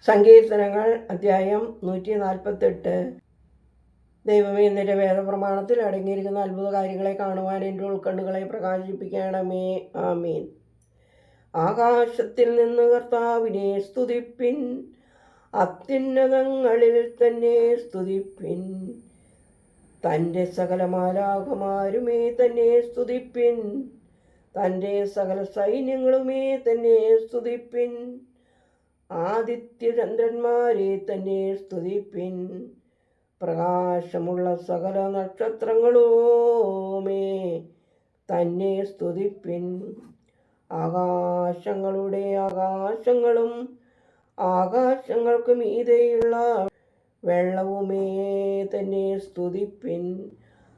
സങ്കീർത്തനങ്ങൾ അധ്യായം 148. ദൈവമേ, നിന്റെ വേദപ്രമാണത്തിൽ അടങ്ങിയിരിക്കുന്ന അത്ഭുത കാര്യങ്ങളെ കാണുവാൻ എൻ്റെ ഉൾക്കണ്ണുകളെ പ്രകാശിപ്പിക്കണമേ. ആമീൻ. ആകാശത്തിൽ നിന്ന് കർത്താവിനെ സ്തുതിപ്പിൻ, അത്യുന്നതങ്ങളിൽ തന്നെ സ്തുതിപ്പിൻ. തൻ്റെ സകല മാലാഖമാരുമേ തന്നെ സ്തുതിപ്പിൻ, തൻ്റെ സകല സൈന്യങ്ങളുമേ തന്നെ സ്തുതിപ്പിൻ. ആദിത്യചന്ദ്രന്മാരെ തന്നെ സ്തുതിപ്പിൻ, പ്രകാശമുള്ള സകല നക്ഷത്രങ്ങളുമേ തന്നെ സ്തുതിപ്പിൻ. ആകാശങ്ങളുടെ ആകാശങ്ങളും ആകാശങ്ങൾക്ക് മീതെയുള്ള വെള്ളവുമേ തന്നെ സ്തുതിപ്പിൻ.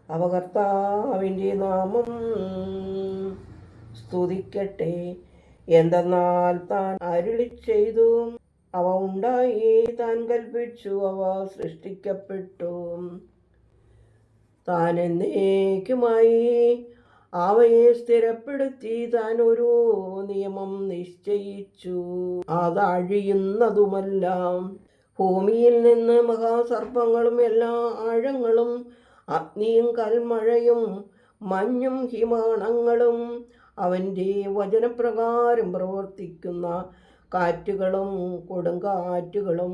അവ കർത്താവിൻ്റെ നാമം സ്തുതിക്കട്ടെ. എന്തെന്നാൽ താൻ അരുളി ചെയ്തു, അവ ഉണ്ടായി, താൻ കൽപ്പിച്ചു, അവ സൃഷ്ടിക്കപ്പെട്ടു. താൻ എന്നേക്കുമായി അവയെ സ്ഥിരപ്പെടുത്തി, താൻ ഒരു നിയമം നിശ്ചയിച്ചു, അതഴിയുന്നതുമല്ല. ഭൂമിയിൽ നിന്ന് മഹാസർപ്പങ്ങളും എല്ലാ ആഴങ്ങളും, അഗ്നിയും കൽമഴയും മഞ്ഞും ഹിമകണങ്ങളും, അവൻ്റെ വചനപ്രകാരം പ്രവർത്തിക്കുന്ന കാറ്റുകളും കൊടുങ്കാറ്റുകളും,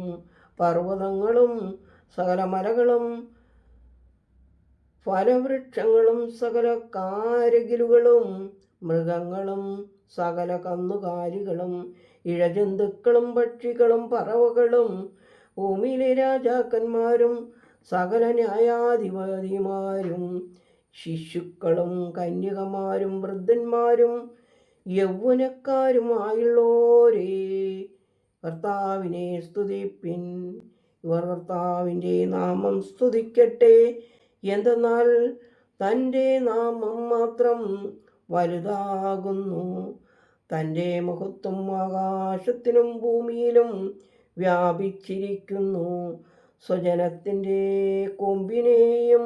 പർവ്വതങ്ങളും സകല മലകളും ഫലവൃക്ഷങ്ങളും സകല കാരകിലുകളും, മൃഗങ്ങളും സകല കന്നുകാലികളും, ഇഴജന്തുക്കളും പക്ഷികളും പറവകളും, ഭൂമിയിലെ രാജാക്കന്മാരും സകല ന്യായാധിപതിമാരും, ശിശുക്കളും കന്യകമാരും വൃദ്ധന്മാരും യൗവനക്കാരുമായുള്ളോരേ, കർത്താവിനെ സ്തുതിപ്പിൻ. ഇവർ കർത്താവിൻ്റെ നാമം സ്തുതിക്കട്ടെ. എന്തെന്നാൽ തൻ്റെ നാമം മാത്രം വലുതാകുന്നു. തൻ്റെ മഹത്വം ആകാശത്തിലും ഭൂമിയിലും വ്യാപിച്ചിരിക്കുന്നു. സ്വജനത്തിൻ്റെ കൊമ്പിനെയും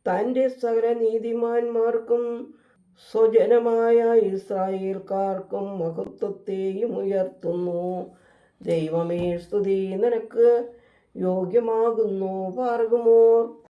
തൻ്റെ സകല നീതിമാന്മാർക്കും സ്വജനമായ ഇസ്രായേൽക്കാർക്കും മഹത്വത്തെയും ഉയർത്തുന്നു. ദൈവമേ, സ്തുതി നിനക്ക് യോഗ്യമാകുന്നു. പാർക്കുമോർ.